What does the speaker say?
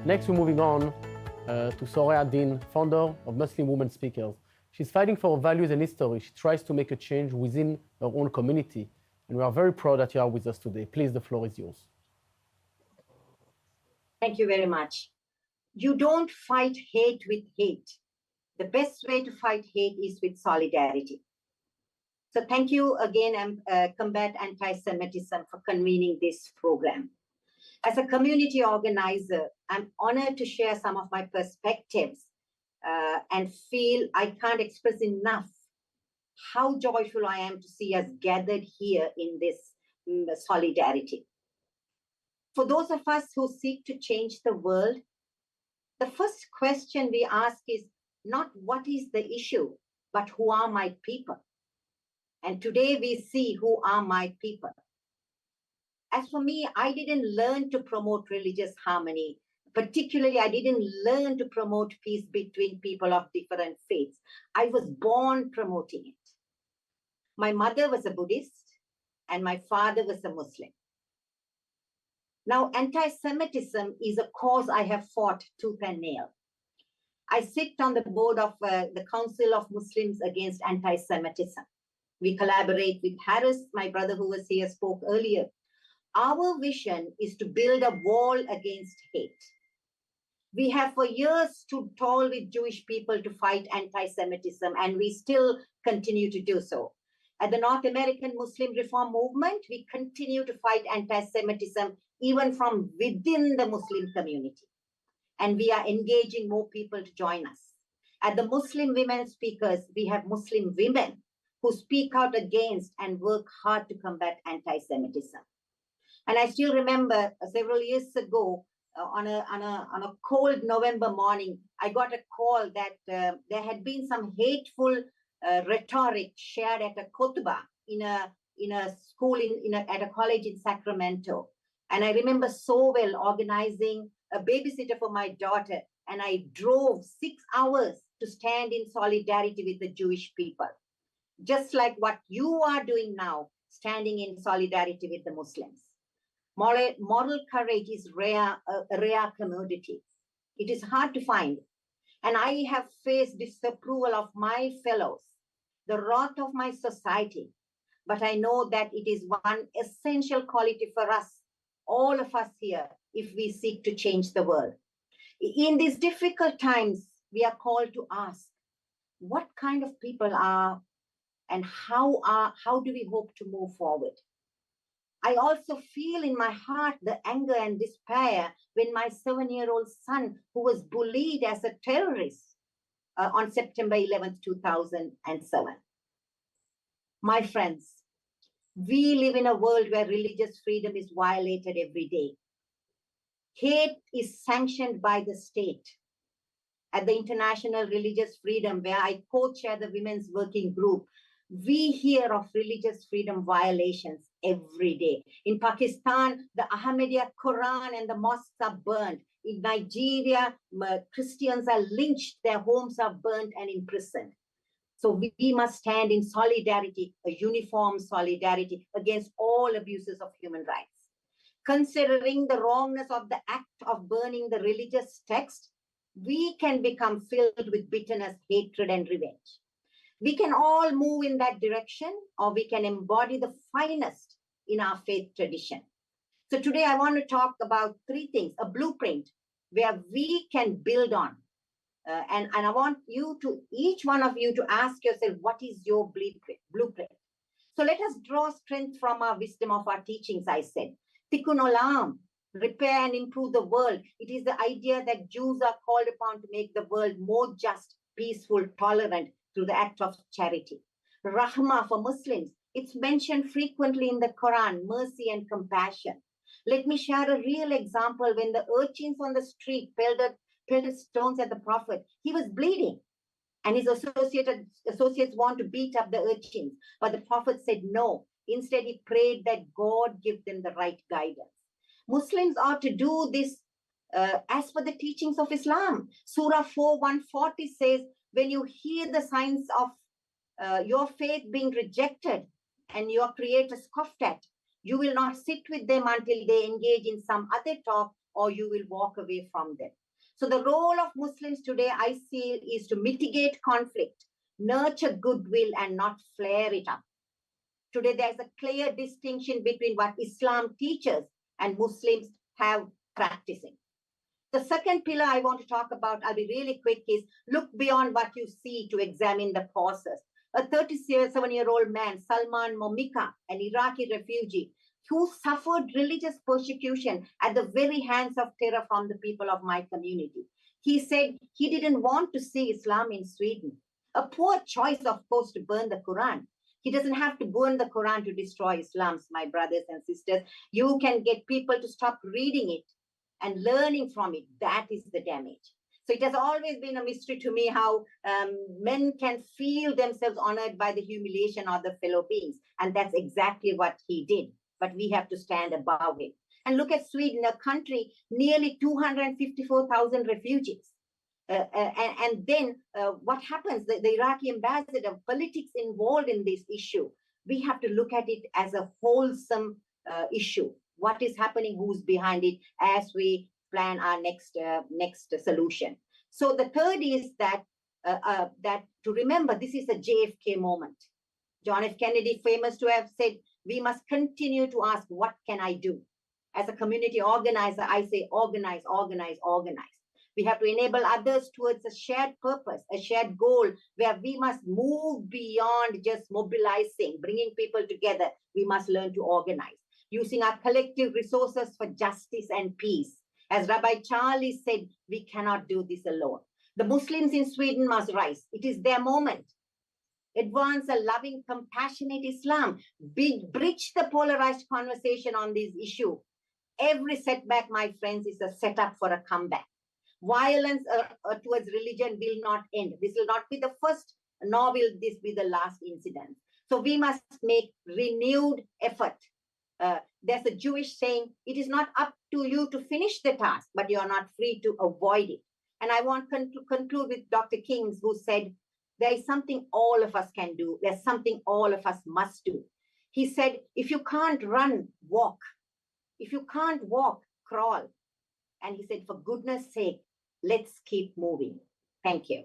Next, we're moving on to Soraya Deen, founder of Muslim Women Speakers. She's fighting for values and history. She tries to make a change within her own community. And we are very proud that you are with us today. Please, the floor is yours. Thank you very much. You don't fight hate with hate. The best way to fight hate is with solidarity. So thank you again, Combat Antisemitism, for convening this program. As a community organizer, I'm honored to share some of my perspectives and feel I can't express enough how joyful I am to see us gathered here in this solidarity. For those of us who seek to change the world, the first question we ask is not what is the issue, but who are my people? And today we see who are my people. As for me, I didn't learn to promote religious harmony. Particularly, I didn't learn to promote peace between people of different faiths. I was born promoting it. My mother was a Buddhist and my father was a Muslim. Now, anti-Semitism is a cause I have fought tooth and nail. I sit on the board of the Council of Muslims Against Anti-Semitism. We collaborate with Harris, my brother who was here spoke earlier. Our vision is to build a wall against hate. We have for years stood tall with Jewish people to fight anti-Semitism, and we still continue to do so. At the North American Muslim Reform Movement, we continue to fight anti-Semitism even from within the Muslim community. And we are engaging more people to join us. At the Muslim Women Speakers, we have Muslim women who speak out against and work hard to combat anti-Semitism. And I still remember several years ago, on a cold November morning, I got a call that there had been some hateful rhetoric shared at a khutbah in a school at a college in Sacramento. And I remember so well organizing a babysitter for my daughter, and I drove 6 hours to stand in solidarity with the Jewish people, just like what you are doing now, standing in solidarity with the Muslims. Moral courage is a rare commodity. It is hard to find. And I have faced disapproval of my fellows, the wrath of my society. But I know that it is one essential quality for us, all of us here, if we seek to change the world. In these difficult times, we are called to ask, what kind of people are and how do we hope to move forward? I also feel in my heart the anger and despair when my 7-year-old son, who was bullied as a terrorist on September 11th, 2007. My friends, we live in a world where religious freedom is violated every day. Hate is sanctioned by the state. At the International Religious Freedom, where I co-chair the Women's Working Group, we hear of religious freedom violations every day. In Pakistan, the Ahmadiyya Quran and the mosques are burned. In Nigeria, Christians are lynched, their homes are burned and imprisoned. So we must stand in solidarity, a uniform solidarity against all abuses of human rights. Considering the wrongness of the act of burning the religious text, we can become filled with bitterness, hatred, and revenge. We can all move in that direction, or we can embody the finest in our faith tradition. So today I want to talk about 3 things, a blueprint where we can build on. And I want you to, each one of you, to ask yourself, what is your blueprint? So let us draw strength from our wisdom of our teachings, I said. Tikkun olam, repair and improve the world. It is the idea that Jews are called upon to make the world more just, peaceful, tolerant through the act of charity. Rahma for Muslims, it's mentioned frequently in the Quran, mercy and compassion. Let me share a real example. When the urchins on the street pelted stones at the Prophet, he was bleeding. And his associates want to beat up the urchins. But the Prophet said no. Instead, he prayed that God give them the right guidance. Muslims are to do this as per the teachings of Islam. Surah 4:140 says, when you hear the signs of your faith being rejected and your creator scoffed at, you will not sit with them until they engage in some other talk or you will walk away from them. So the role of Muslims today, I see, is to mitigate conflict, nurture goodwill, and not flare it up. Today, there's a clear distinction between what Islam teaches and Muslims have practicing. The second pillar I want to talk about, I'll be really quick, is look beyond what you see to examine the causes. A 37-year-old man, Salman Momika, an Iraqi refugee, who suffered religious persecution at the very hands of terror from the people of my community. He said he didn't want to see Islam in Sweden. A poor choice, of course, to burn the Quran. He doesn't have to burn the Quran to destroy Islam, my brothers and sisters. You can get people to stop reading it and learning from it. That is the damage. So it has always been a mystery to me how men can feel themselves honored by the humiliation of the fellow beings. And that's exactly what he did. But we have to stand above it. And look at Sweden, a country, nearly 254,000 refugees. And then what happens? The Iraqi ambassador, politics involved in this issue. We have to look at it as a wholesome issue. What is happening? Who's behind it? As we plan our next solution. So the third is that to remember this is a JFK moment. John F. Kennedy, famous to have said, we must continue to ask, what can I do? As a community organizer, I say organize, organize, organize. We have to enable others towards a shared purpose, a shared goal, where we must move beyond just mobilizing, bringing people together. We must learn to organize, using our collective resources for justice and peace. As Rabbi Charlie said, we cannot do this alone. The Muslims in Sweden must rise. It is their moment. Advance a loving, compassionate Islam. Bridge the polarized conversation on this issue. Every setback, my friends, is a setup for a comeback. Violence towards religion will not end. This will not be the first, nor will this be the last incident. So we must make renewed effort. There's a Jewish saying, it is not up to you to finish the task, but you are not free to avoid it. And I want to conclude with Dr. Kings, who said, there is something all of us can do. There's something all of us must do. He said, if you can't run, walk. If you can't walk, crawl. And he said, for goodness sake, let's keep moving. Thank you.